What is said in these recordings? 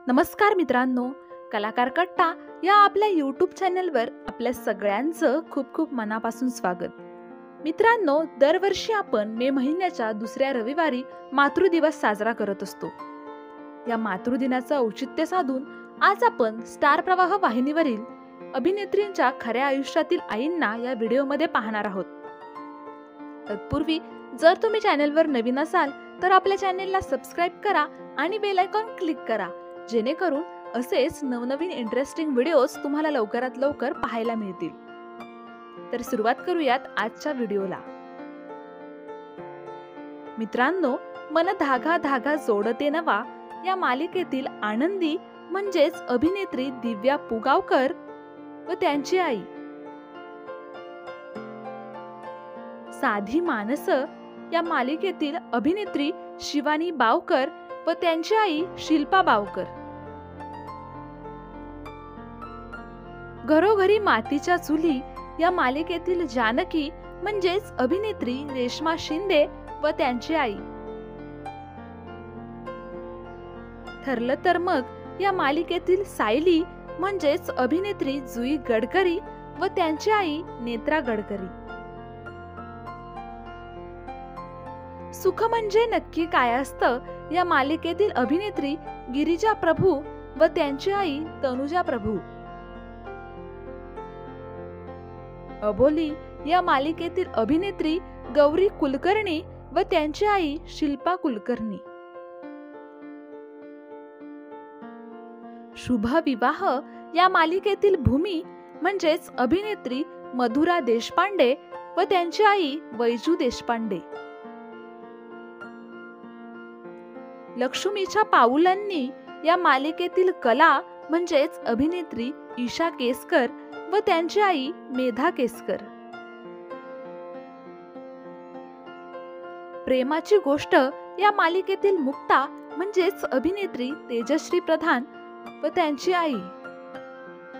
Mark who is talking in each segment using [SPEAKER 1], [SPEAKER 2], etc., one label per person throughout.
[SPEAKER 1] नमस्कार मित्रांनो, कलाकार कट्टा या आपल्या यूट्यूब चॅनलवर आपल्या सगळ्यांचं खूप खूप मनापासून स्वागत. मित्रांनो, दरवर्षी आपण मे महिन्याच्या दुसऱ्या रविवारी मातृदिवस साजरा करत असतो. या मातृदिनाचं औचित्य साधून आज आपण स्टार प्रवाह वाहिनीवरील अभिनेत्रींच्या खऱ्या आयुष्यातील आईंना या व्हिडिओमध्ये पाहणार आहोत. तत्पूर्वी जर तुम्ही चॅनलवर नवीन असाल तर आपल्या चॅनलला सबस्क्राईब करा आणि बेल आयकॉन क्लिक करा, जेणेकरून असेच नवनवीन इंटरेस्टिंग व्हिडिओज तुम्हाला लवकरात लवकर पाहायला मिळतील. तर सुरुवात करूयात आजच्या व्हिडिओला. मित्रांनो, मन धागा धागा जोडते नवा या मालिकेतील आनंदी म्हणजेच अभिनेत्री दिव्या पुगावकर व त्यांची आई, साधी माणस या मालिकेतील अभिनेत्री शिवानी बावकर व त्यांची आई शिल्पा बावकर, घरोघरी मातीच्या चुली या मालिकेतील जानकी म्हणजेच अभिनेत्री रेश्मा शिंदे व त्यांची आई, ठरलं तर मग या मालिकेतील सायली म्हणजेच अभिनेत्री जुई गडकरी व त्यांची आई नेत्रा गडकरी. सुख म्हणजे नक्की काय असतं या मालिकेतील अभिनेत्री गिरिजा प्रभू व त्यांची आई तनुजा प्रभू. अबोली या मालिकेतील अभिनेत्री गौरी कुलकर्णी व त्यांची आई शिल्पा कुलकर्णी. शुभ विवाह या मालिकेतील भूमी म्हणजेच अभिनेत्री मधुरा देशपांडे व त्यांची आई वैजू देशपांडे. लक्ष्मीच्या पाऊलांनी या मालिकेतील कला म्हणजेच अभिनेत्री ईशा केसकर व त्यांची आई मेधा केसकर. प्रेमाची गोष्ट या मालिकेतील मुक्ता म्हणजेच अभिनेत्री तेजश्री प्रधान व त्यांची आई.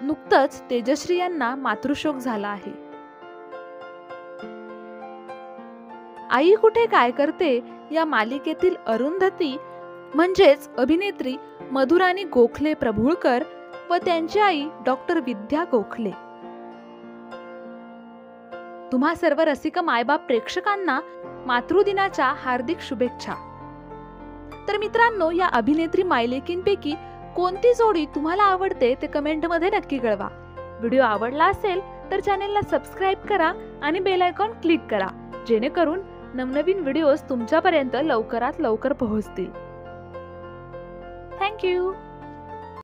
[SPEAKER 1] नुकतंच तेजश्री यांना मातृशोक झाला आहे. आई कुठे काय करते या मालिकेतील अरुंधती म्हणजेच अभिनेत्री मधुराणी गोखले प्रभुळकर व त्यांची आई डॉक्टर विद्या गोखले. तुम्हा सर्व रसिक मायबाप प्रेक्षकांना मातृदिनाच्या हार्दिक शुभेच्छा. तर मित्रांनो, या अभिनेत्री मायलेकींपैकी कोणती जोडी तुम्हाला आवडते ते कमेंट मध्ये नक्की कळवा. व्हिडिओ आवडला असेल तर चॅनलला सबस्क्राईब करा आणि बेल आयकॉन क्लिक करा, जेणेकरून नवनवीन व्हिडिओज तुमच्यापर्यंत लवकरात लवकर पोहोचतील. Thank you.